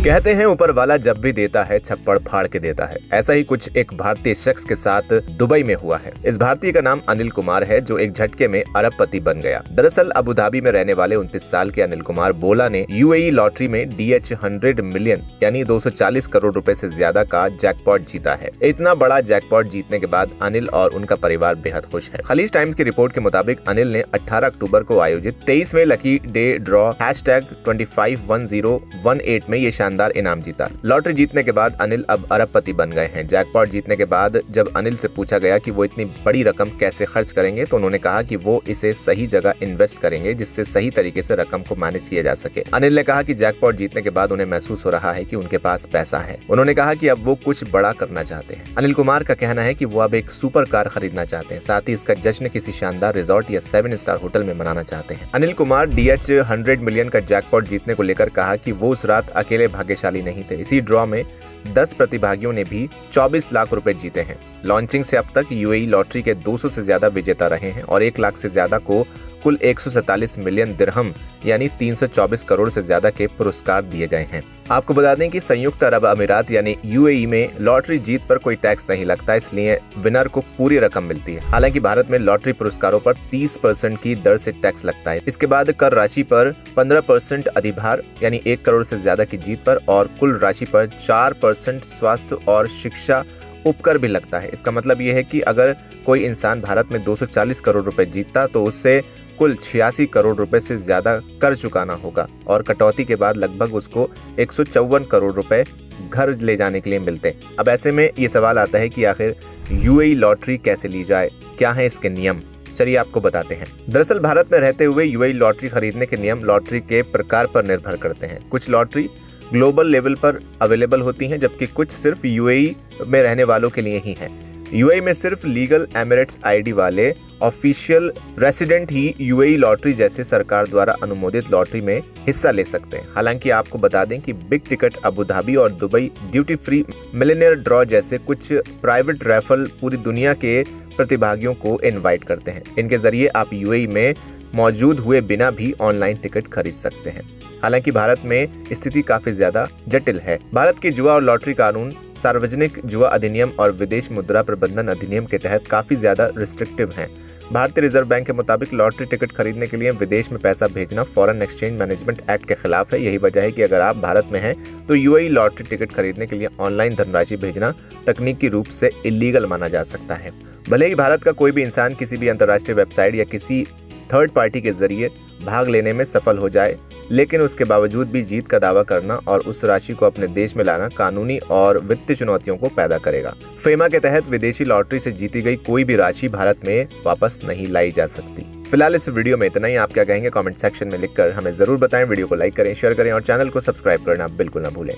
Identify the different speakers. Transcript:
Speaker 1: कहते हैं ऊपर वाला जब भी देता है छप्पड़ फाड़ के देता है। ऐसा ही कुछ एक भारतीय शख्स के साथ दुबई में हुआ है। इस भारतीय का नाम अनिल कुमार है, जो एक झटके में अरबपति बन गया। दरअसल अबू धाबी में रहने वाले 29 साल के अनिल कुमार बोला ने यूएई लॉटरी में DH 100 मिलियन यानी 240 करोड़ रुपए से ज्यादा का जैकपॉट जीता है। इतना बड़ा जैकपॉट जीतने के बाद अनिल और उनका परिवार बेहद खुश है। खलीज टाइम्स की रिपोर्ट के मुताबिक अनिल ने 18 अक्टूबर को आयोजित 23वें लकी डे ड्रॉ #251018 में ये शानदार इनाम जीता। लॉटरी जीतने के बाद अनिल अब अरबपति बन गए हैं। जैकपॉट जीतने के बाद जब अनिल से पूछा गया कि वो इतनी बड़ी रकम कैसे खर्च करेंगे, तो उन्होंने कहा कि वो इसे सही जगह इन्वेस्ट करेंगे, जिससे सही तरीके से रकम को मैनेज किया जा सके। अनिल ने कहा कि जैकपॉट जीतने के बाद उन्हें महसूस हो रहा है कि उनके पास पैसा है। उन्होंने कहा कि अब वो कुछ बड़ा करना चाहते हैं। अनिल कुमार का कहना है कि वो अब एक सुपर कार खरीदना चाहते हैं, साथ ही इसका जश्न किसी शानदार रिजॉर्ट या 7 स्टार होटल में मनाना चाहते हैं। अनिल कुमार DH 100 मिलियन का जैकपॉट जीतने को लेकर कहा कि वो उस रात अकेले भाग्यशाली नहीं थे। इसी ड्रॉ में 10 प्रतिभागियों ने भी 24 लाख रुपए जीते हैं। लॉन्चिंग से अब तक यूएई लॉटरी के 200 से ज्यादा विजेता रहे हैं और 1 लाख से ज्यादा को कुल 147 मिलियन दिरहम यानी 324 करोड़ से ज्यादा के पुरस्कार दिए गए हैं। आपको बता दें कि संयुक्त अरब अमीरात यानी यूएई में लॉटरी जीत पर कोई टैक्स नहीं लगता, इसलिए विनर को पूरी रकम मिलती है। हालांकि भारत में लॉटरी पुरस्कारों पर 30% की दर से टैक्स लगता है। इसके बाद कर राशि पर 15% अधिभार यानी 1 करोड़ से ज्यादा की जीत पर और कुल राशि पर 4% स्वास्थ्य और शिक्षा उपकर भी लगता है। इसका मतलब ये है कि अगर कोई इंसान भारत में 240 करोड़ रुपए जीतता तो उससे कुल 86 करोड़ रुपए से ज्यादा कर चुकाना होगा और कटौती के बाद लगभग उसको 154 करोड़ रुपए घर ले जाने के लिए मिलते। अब ऐसे में ये सवाल आता है कि आखिर यूएई लॉटरी कैसे ली जाए, क्या है इसके नियम? चलिए आपको बताते हैं। दरअसल भारत में रहते हुए यूएई लॉटरी खरीदने के नियम लॉटरी के प्रकार पर निर्भर करते हैं। कुछ लॉटरी ग्लोबल लेवल पर अवेलेबल होती हैं, जबकि कुछ सिर्फ यूएई में रहने वालों के लिए ही हैं। यूएई में सिर्फ लीगल एमिरेट्स ID वाले ऑफिशियल रेसिडेंट ही यूएई लॉटरी जैसे सरकार द्वारा अनुमोदित लॉटरी में हिस्सा ले सकते हैं। हालांकि आपको बता दें कि बिग टिकट अबू धाबी और Dubai duty free millionaire draw जैसे कुछ प्राइवेट रैफल पूरी दुनिया के प्रतिभागियों को इनवाइट करते हैं। इनके जरिए आप यूएई में मौजूद हुए बिना भी ऑनलाइन टिकट खरीद सकते हैं। हालांकि भारत में स्थिति काफी ज्यादा जटिल है। भारत के जुआ और लॉटरी कानून सार्वजनिक जुआ अधिनियम और विदेश मुद्रा प्रबंधन अधिनियम के तहत काफी ज्यादा रिस्ट्रिक्टिव हैं। भारतीय रिजर्व बैंक के मुताबिक लॉटरी टिकट खरीदने के लिए विदेश में पैसा भेजना फॉरेन एक्सचेंज मैनेजमेंट एक्ट के खिलाफ है। यही वजह है कि अगर आप भारत में हैं तो यूएई लॉटरी टिकट खरीदने के लिए ऑनलाइन धनराशि भेजना तकनीकी रूप से इलीगल माना जा सकता है। भले ही भारत का कोई भी इंसान किसी भी अंतर्राष्ट्रीय वेबसाइट या किसी थर्ड पार्टी के जरिए भाग लेने में सफल हो जाए, लेकिन उसके बावजूद भी जीत का दावा करना और उस राशि को अपने देश में लाना कानूनी और वित्तीय चुनौतियों को पैदा करेगा। फेमा के तहत विदेशी लॉटरी से जीती गई कोई भी राशि भारत में वापस नहीं लाई जा सकती। फिलहाल इस वीडियो में इतना ही। आप क्या कहेंगे कमेंट सेक्शन में लिखकर हमें जरूर बताएं। वीडियो को लाइक करें, शेयर करें और चैनल को सब्सक्राइब करना बिल्कुल ना भूलें।